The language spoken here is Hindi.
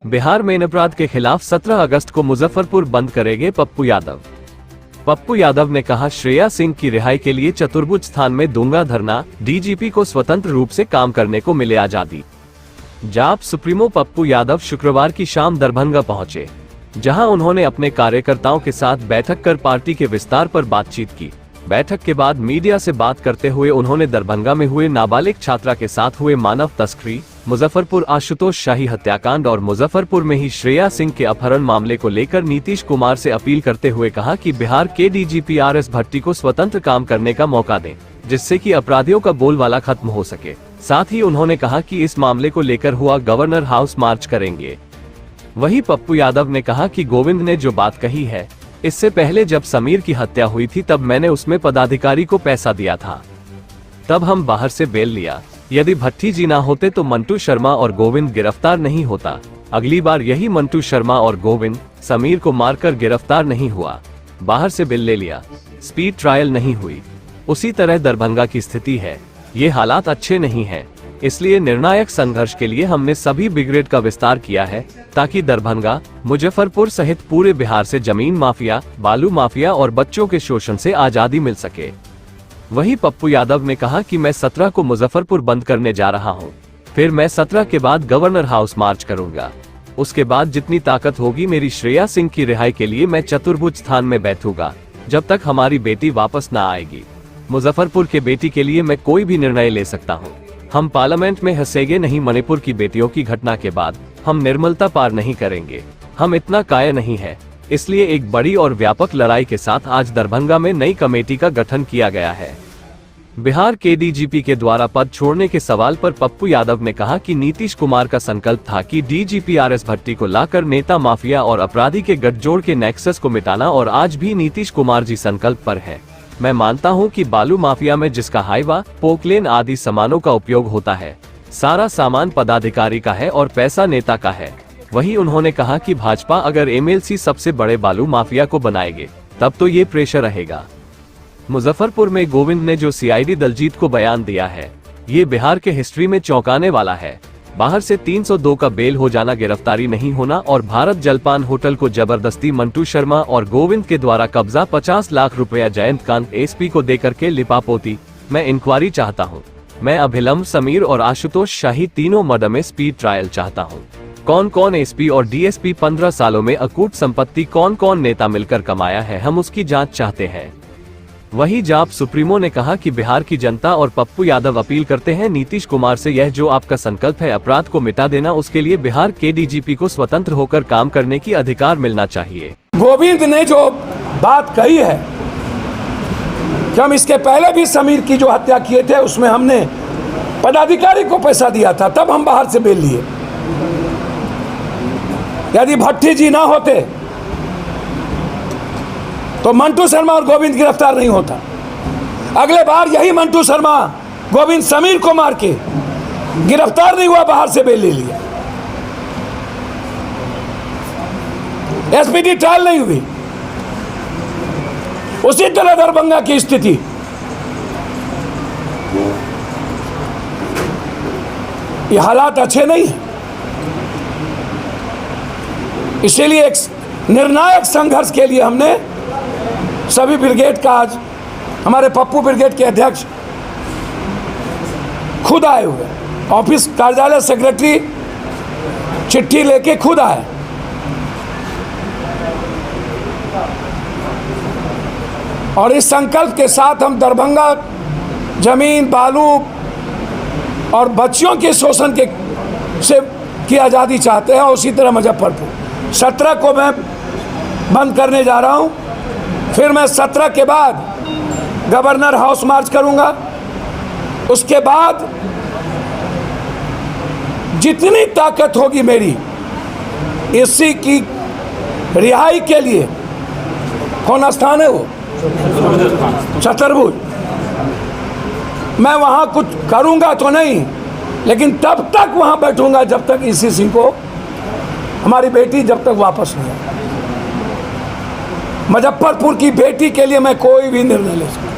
बिहार में अपराध के खिलाफ 17 अगस्त को मुजफ्फरपुर बंद करेंगे पप्पू यादव। पप्पू यादव ने कहा, श्रेया सिंह की रिहाई के लिए चतुर्भुज स्थान में दूंगा धरना, डीजीपी को स्वतंत्र रूप से काम करने को मिले आजादी। जाप सुप्रीमो पप्पू यादव शुक्रवार की शाम दरभंगा पहुंचे, जहां उन्होंने अपने कार्यकर्ताओं के साथ बैठक कर पार्टी के विस्तार पर बातचीत की। बैठक के बाद मीडिया से बात करते हुए उन्होंने दरभंगा में हुए नाबालिग छात्रा के साथ हुए मानव तस्करी, मुजफ्फरपुर आशुतोष शाही हत्याकांड और मुजफ्फरपुर में ही श्रेया सिंह के अपहरण मामले को लेकर नीतीश कुमार से अपील करते हुए कहा कि बिहार के डीजीपी RS भट्टी को स्वतंत्र काम करने का मौका दें, जिससे कि अपराधियों का बोलबाला खत्म हो सके। साथ ही उन्होंने कहा कि इस मामले को लेकर हुआ गवर्नर हाउस मार्च करेंगे। वहीं पप्पू यादव ने कहा कि गोविंद ने जो बात कही है, इससे पहले जब समीर की हत्या हुई थी तब मैंने उसमें पदाधिकारी को पैसा दिया था, तब हम बाहर से बेल लिया। यदि भट्टी जी ना होते तो मंटू शर्मा और गोविंद गिरफ्तार नहीं होता। अगली बार यही मंटू शर्मा और गोविंद समीर को मारकर गिरफ्तार नहीं हुआ, बाहर से बेल ले लिया, स्पीड ट्रायल नहीं हुई। उसी तरह दरभंगा की स्थिति है। ये हालात अच्छे नहीं हैं, इसलिए निर्णायक संघर्ष के लिए हमने सभी ब्रिगेड का विस्तार किया है, ताकि दरभंगा, मुजफ्फरपुर सहित पूरे बिहार से जमीन माफिया, बालू माफिया और बच्चों के शोषण से आजादी मिल सके। वहीं पप्पू यादव ने कहा कि मैं 17 को मुजफ्फरपुर बंद करने जा रहा हूं, फिर मैं 17 के बाद गवर्नर हाउस मार्च करूंगा। उसके बाद जितनी ताकत होगी मेरी श्रेया सिंह की रिहाई के लिए मैं चतुर्भुज स्थान में बैठूंगा, जब तक हमारी बेटी वापस न आएगी। मुजफ्फरपुर के बेटी के लिए मैं कोई भी निर्णय ले सकता हूँ। हम पार्लियामेंट में हंसेंगे नहीं। मणिपुर की बेटियों की घटना के बाद हम निर्मलता पार नहीं करेंगे। हम इतना कायर नहीं है। इसलिए एक बड़ी और व्यापक लड़ाई के साथ आज दरभंगा में नई कमेटी का गठन किया गया है। बिहार के डीजीपी के द्वारा पद छोड़ने के सवाल पर पप्पू यादव ने कहा कि नीतीश कुमार का संकल्प था कि डीजीपी RS भट्टी को लाकर नेता माफिया और अपराधी के गठजोड़ के नेक्सस को मिटाना, और आज भी नीतीश कुमार जी संकल्प पर है। मैं मानता हूं कि बालू माफिया में जिसका हाईवा, पोकलेन आदि सामानों का उपयोग होता है, सारा सामान पदाधिकारी का है और पैसा नेता का है। वहीं उन्होंने कहा कि भाजपा अगर MLC सबसे बड़े बालू माफिया को बनाएंगे, तब तो ये प्रेशर रहेगा। मुजफ्फरपुर में गोविंद ने जो CID दलजीत को बयान दिया है, ये बिहार के हिस्ट्री में चौंकाने वाला है। बाहर से 302 का बेल हो जाना, गिरफ्तारी नहीं होना और भारत जलपान होटल को जबरदस्ती मंटू शर्मा और गोविंद के द्वारा कब्जा 50 लाख रुपया जयंतकांत SP को देकर के लिपापोती। मैं इंक्वायरी चाहता हूँ। मैं अभिलंब समीर और आशुतोष शाही तीनों मर्डर में स्पीड ट्रायल चाहता हूँ। कौन कौन SP और DSP 15 सालों में अकूट संपत्ति कौन कौन नेता मिलकर कमाया है, हम उसकी जांच चाहते हैं। वहीं जाप सुप्रीमो ने कहा कि बिहार की जनता और पप्पू यादव अपील करते हैं नीतीश कुमार से, यह जो आपका संकल्प है अपराध को मिटा देना, उसके लिए बिहार के डीजीपी को स्वतंत्र होकर काम करने की अधिकार मिलना चाहिए। गोविंद ने जो बात कही है कि हम इसके पहले भी समीर की जो हत्या किए थे उसमें हमने पदाधिकारी को पैसा दिया था, तब हम बाहर से बेल लिए। यदि भट्टी जी ना होते तो मंटू शर्मा और गोविंद गिरफ्तार नहीं होता। अगले बार यही मंटू शर्मा गोविंद समीर को मार के गिरफ्तार नहीं हुआ, बाहर से बेल ले लिया। SPD ट्रायल नहीं हुई। उसी तरह दरभंगा की स्थिति। ये हालात अच्छे नहीं है। इसीलिए एक निर्णायक संघर्ष के लिए हमने सभी ब्रिगेड का, आज हमारे पप्पू ब्रिगेड के अध्यक्ष खुद आए हुए, ऑफिस कार्यालय सेक्रेटरी चिट्ठी लेके खुद आए। और इस संकल्प के साथ हम दरभंगा जमीन, बालू और बच्चियों के शोषण के से की आज़ादी चाहते हैं। और उसी तरह मुजफ्फरपुर 17 को मैं बंद करने जा रहा हूं। फिर मैं 17 के बाद गवर्नर हाउस मार्च करूंगा। उसके बाद जितनी ताकत होगी मेरी इसी की रिहाई के लिए, कौन स्थान है वो, चतुर्भुज, मैं वहां कुछ करूंगा तो नहीं, लेकिन तब तक वहां बैठूंगा जब तक इसी सिंह को, हमारी बेटी जब तक वापस नहीं आए। मुजफ्फरपुर की बेटी के लिए मैं कोई भी निर्णय ले सकता हूं।